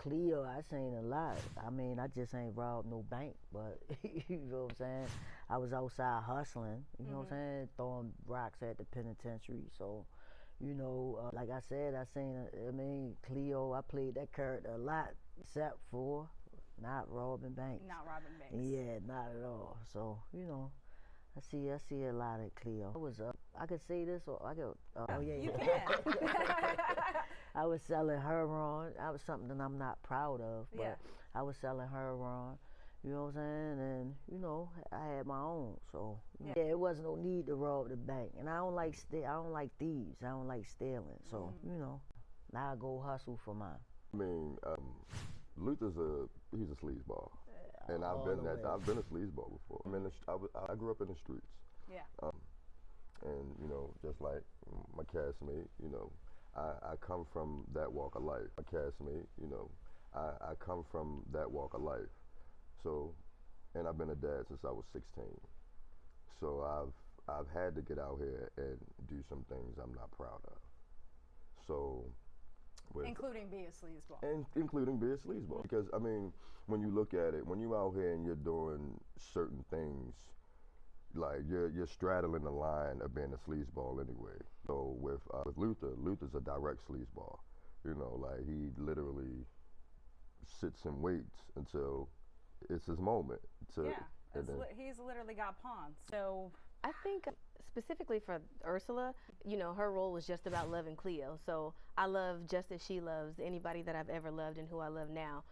Cleo, I seen a lot. I mean, I just ain't robbed no bank, but you know what I'm saying? I was outside hustling, you know what I'm saying? Throwing rocks at the penitentiary. So, you know, like I said, I mean, Cleo, I played that character a lot, except for not robbing banks. Not robbing banks. Yeah, not at all. So, you know, I see a lot of Cleo. I could say this, or I could. Oh yeah, you can. I was selling heroin. That was something that I'm not proud of, but Yeah. I was selling heroin. You know what I'm saying? And you know, I had my own, so yeah, it wasn't no need to rob the bank. And I don't like thieves. I don't like stealing. So you know, now I go hustle for mine. I mean, he's a sleazeball, and I've been a sleazeball before. I grew up in the streets. Yeah. And you know, just like my castmate, you know, I come from that walk of life. My castmate, you know, I come from that walk of life. So, and I've been a dad since I was 16. So I've had to get out here and do some things I'm not proud of. So, including be a sleazeball. And including be a sleazeball. Because I mean, when you look at it, when you're out here and you're doing certain things, like you're straddling the line of being a sleazeball anyway. So with Luther's a direct sleazeball. You know, like he literally sits and waits until it's his moment. He's literally got pawns. So I think specifically for Ursula, you know, her role was just about loving Cleo. So I love just as she loves anybody that I've ever loved and who I love now.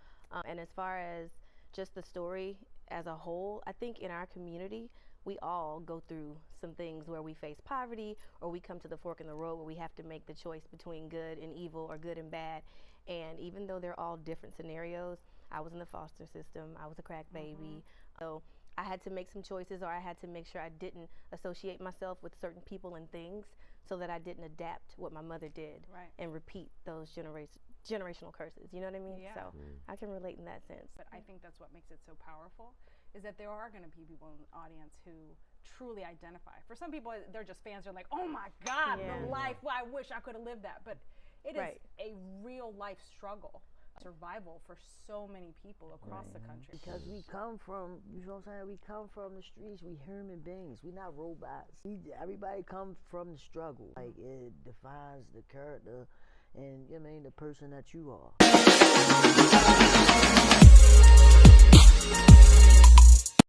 And as far as just the story as a whole, I think in our community, we all go through some things where we face poverty or we come to the fork in the road where we have to make the choice between good and evil or good and bad. And even though they're all different scenarios, I was in the foster system, I was a crack baby. So I had to make some choices, or I had to make sure I didn't associate myself with certain people and things so that I didn't adapt what my mother did and repeat those generational curses. You know what I mean? Yeah. So I can relate in that sense. But I think that's what makes it so powerful, is that there are going to be people in the audience who truly identify. For some people, they're just fans. They're like, oh my God, the life, well, I wish I could have lived that. But it is a real life struggle, survival for so many people across the country. Because we come from, you know what I'm saying, we come from the streets, we human beings, we not robots. Everybody come from the struggle. Like, it defines the character and, you know what I mean, the person that you are.